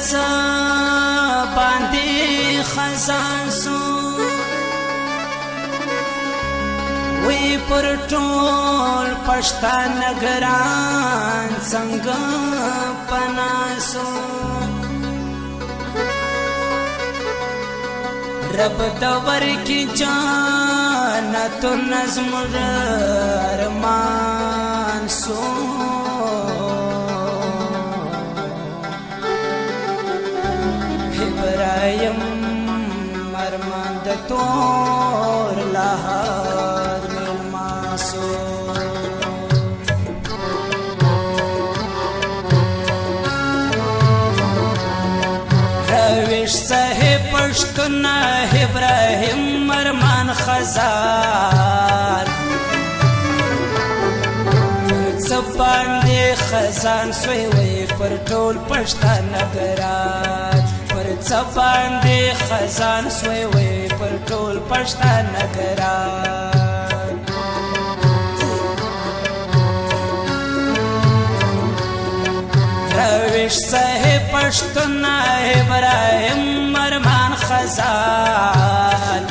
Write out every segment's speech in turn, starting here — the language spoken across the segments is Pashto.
څه باندې خزان سو وی پر ټول پښتانه ګران څنګه پناسو رب دور کی جانت نظم ارمان سو ابراہیم ارمان د تور لہار ملماسو روش صاحب پشتون ابراہیم ارمان خزان باندې خزان سوی وی پر ټول پښتانه ګران پر باندې خزان سوی وی پر ټول پښتانه ګران روش صاحب پښتون ابراہیم ارمان خزان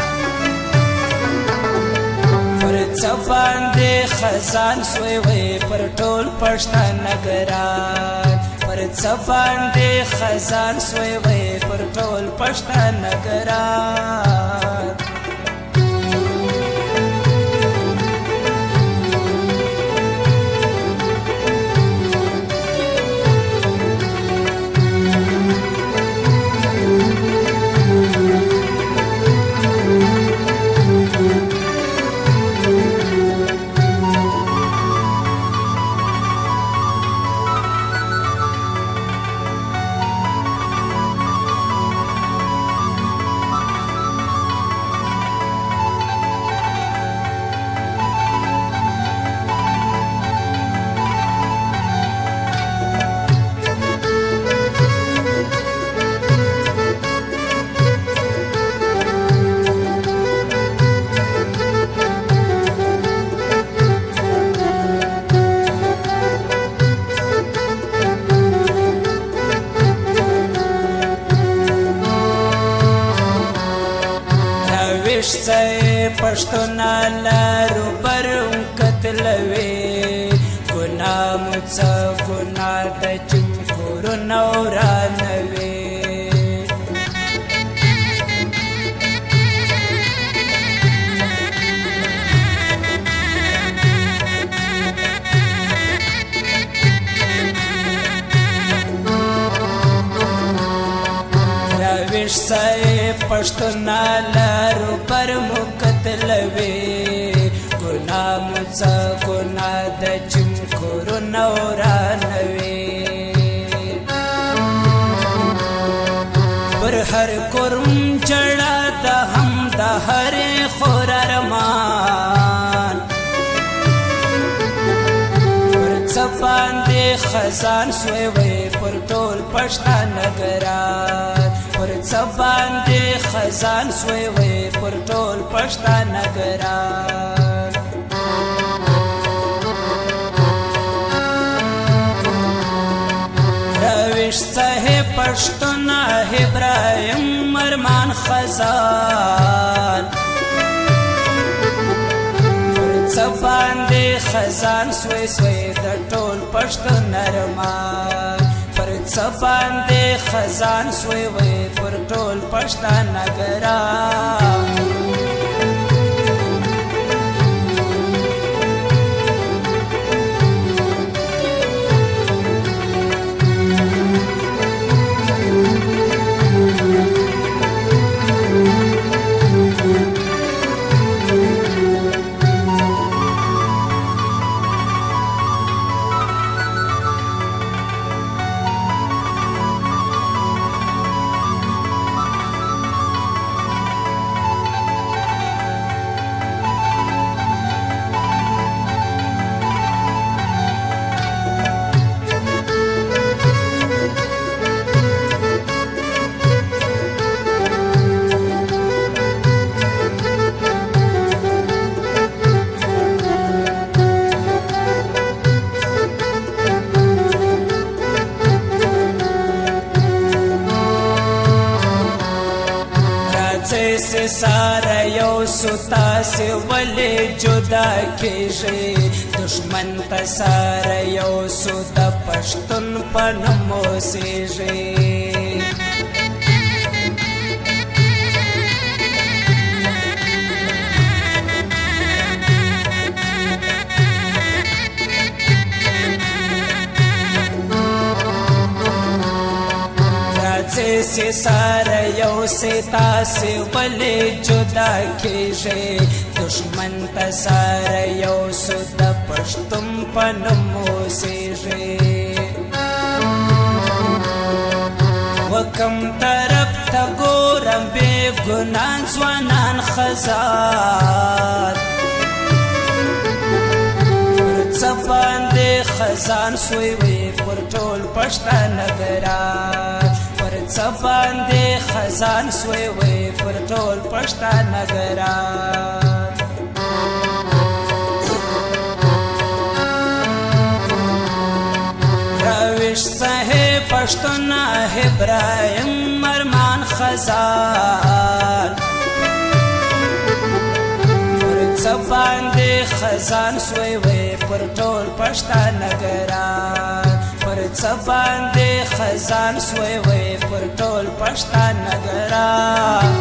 باندې خزان سوی وی پر ټول پښتانه ګران پر باندې خزان سوی وی پر ټول پښتانه ګران پښتون لارو برم کتلوي ګناه مڅ ګناه د چمکور نورانوي روش صاحب پښتون لارو برم کتلوي ګناه مڅ ګناه د چمکور نورانوي پر هر کرم چړه د هم د هر خور ارمان پر باندې خزان سوی وی پر ټول پښتانه ګران پر باندې خزان سوی وی پر ټول پښتانه ګران روش صاحب پښتون ابراہیم ارمان خزان پر باندې خزان سوی سوی د ټول پښتون ارمان پر باندې خزان سوی وی پر ټول پښتانه ګران سے سارا یو ستا سے ولی جدا کیږي دشمن ته سارا یو ستا پښتون په نوم اوسېږي سے سارا یو سے تاسے ولی جدا کیږي دشمن ته سارا یو سود پښتون په نوم اوسېږي وکم طرف ته ګورم بې ګناه ځوانان خزان څه باندې خزان سوی وي پر ټول پښتانه ګران څه باندې خزان سوی وي پر ټول پښتانه ګران روش صاحب پښتون ابراهیم ارمان خزان څه باندې خزان سوی وي پر ټول پښتانه ګران پر څه باندې خزان سوی وي پر ټول پښتانه ګران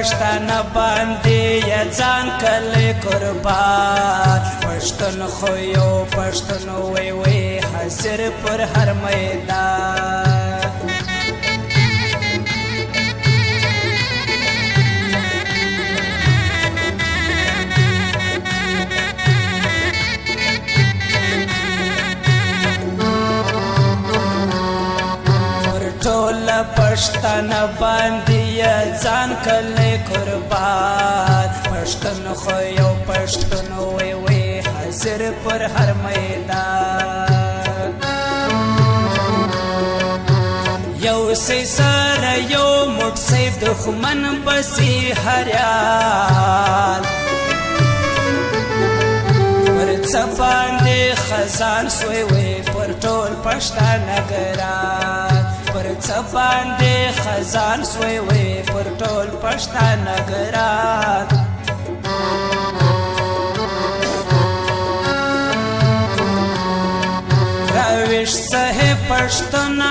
پښتانه باندې یا ځان کله قربان پښتون خو یو پښتون وی وی حاضر پر هر میدان پښتانه باندې ځان کله قربان پښتون خو یو پښتون وی وی حاضر پر هر میدان یو سی سره یو موټ سی دښمن بسی هریال پر څه باندې خزان سوی وی پر ټول پښتانه ګران پر څه باندې خزان سوی وي پر ټول پښتانه ګران روش صاحب پښتون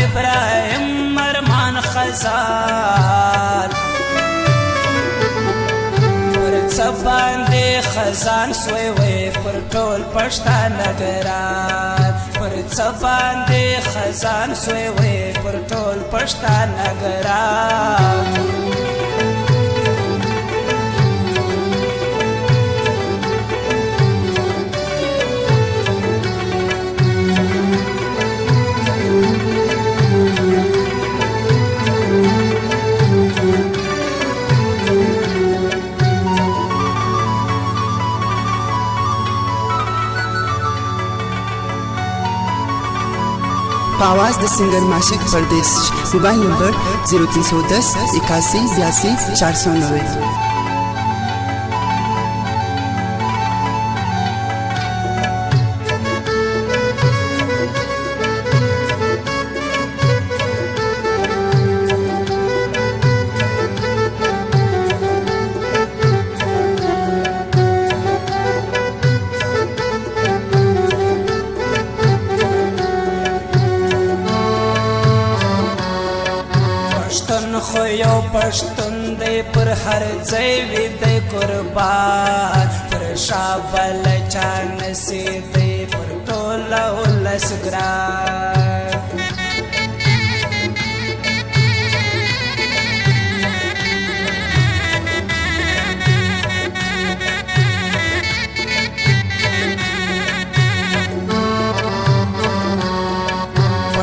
ابراهیم ارمان خزان پر څه باندې خزان سوی وي پر ټول پښتانه ګران پر څه باندې خزان سوی وي پر ټول پښتانه ګران आवाज the singer माशिक परदेश मोबाइल नंबर 0310 81 82 490। خو یو پښتون دی پر هر ځای وي دی قربان پر شا بل چا نسی دی پر ټوله ولس ګران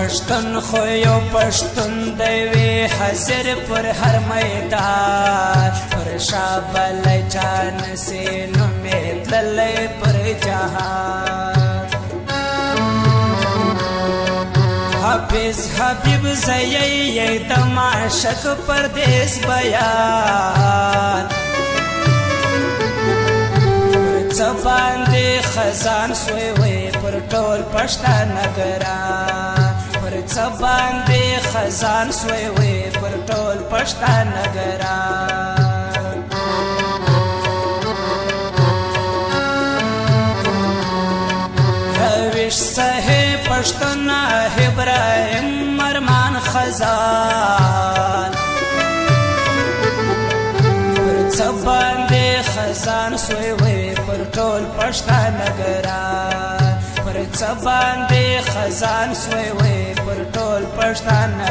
پښتون خو یو پښتون دی وی حاضر پر هر میدان پر شا بل چا نسی نومې تللی پر جهان حافظ حبیب زیی د معشق پردیس بیان څه باندې خزان سوی وی پر ټول پښتانه ګران پر څه باندې خزان سوی وی پر ټول پښتانه ګران رویش صاحب پښتون ابراهیم مرمان خزان پر څه باندې خزان سوی وی پر ټول پښتانه ګران پر څه باندې خزان سوی وی پر ټول پښتانه